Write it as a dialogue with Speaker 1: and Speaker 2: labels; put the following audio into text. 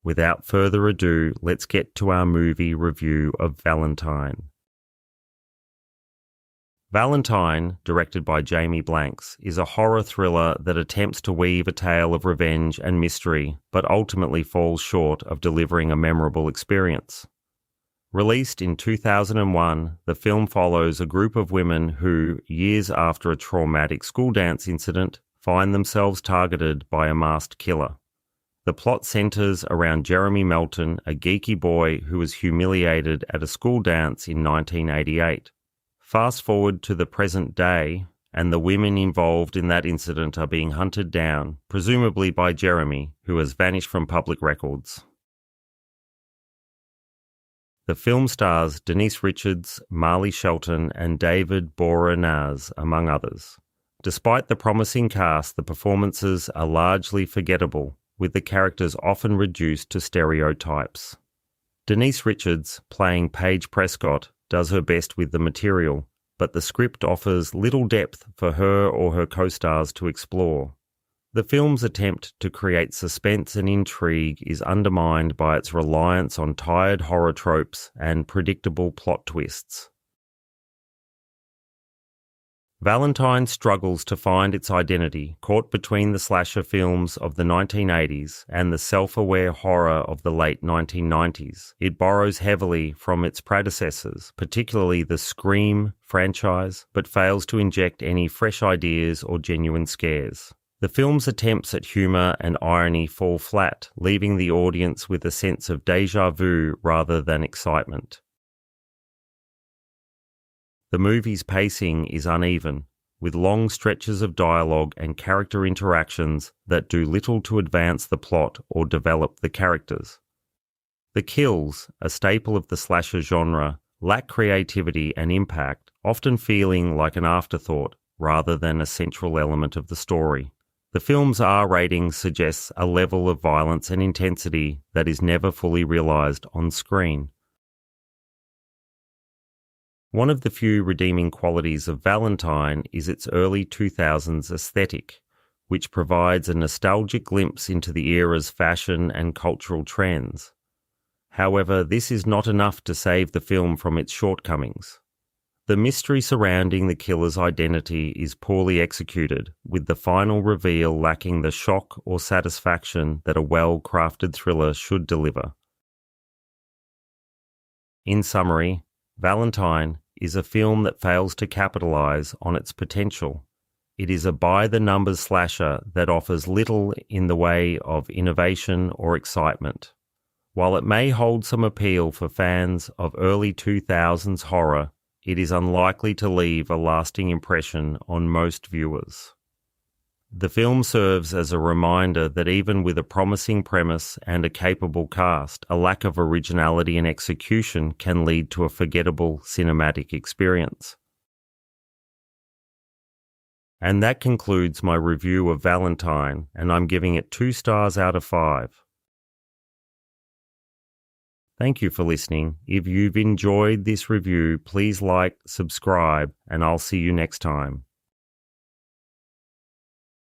Speaker 1: Without further ado, let's get to our movie review of Valentine. Valentine, directed by Jamie Blanks, is a horror thriller that attempts to weave a tale of revenge and mystery, but ultimately falls short of delivering a memorable experience. Released in 2001, the film follows a group of women who, years after a traumatic school dance incident, find themselves targeted by a masked killer. The plot centers around Jeremy Melton, a geeky boy who was humiliated at a school dance in 1988. Fast forward to the present day, and the women involved in that incident are being hunted down, presumably by Jeremy, who has vanished from public records. The film stars Denise Richards, Marley Shelton, and David Boreanaz, among others. Despite the promising cast, the performances are largely forgettable, with the characters often reduced to stereotypes. Denise Richards, playing Paige Prescott, does her best with the material, but the script offers little depth for her or her co-stars to explore. The film's attempt to create suspense and intrigue is undermined by its reliance on tired horror tropes and predictable plot twists. Valentine struggles to find its identity, caught between the slasher films of the 1980s and the self-aware horror of the late 1990s. It borrows heavily from its predecessors, particularly the Scream franchise, but fails to inject any fresh ideas or genuine scares. The film's attempts at humour and irony fall flat, leaving the audience with a sense of déjà vu rather than excitement. The movie's pacing is uneven, with long stretches of dialogue and character interactions that do little to advance the plot or develop the characters. The kills, a staple of the slasher genre, lack creativity and impact, often feeling like an afterthought rather than a central element of the story. The film's R rating suggests a level of violence and intensity that is never fully realised on screen. One of the few redeeming qualities of Valentine is its early 2000s aesthetic, which provides a nostalgic glimpse into the era's fashion and cultural trends. However, this is not enough to save the film from its shortcomings. The mystery surrounding the killer's identity is poorly executed, with the final reveal lacking the shock or satisfaction that a well-crafted thriller should deliver. In summary, Valentine is a film that fails to capitalize on its potential. It is a by-the-numbers slasher that offers little in the way of innovation or excitement. While it may hold some appeal for fans of early 2000s horror, it is unlikely to leave a lasting impression on most viewers. The film serves as a reminder that even with a promising premise and a capable cast, a lack of originality and execution can lead to a forgettable cinematic experience. And that concludes my review of Valentine, and I'm giving it 2 stars out of 5. Thank you for listening. If you've enjoyed this review, please like, subscribe, and I'll see you next time.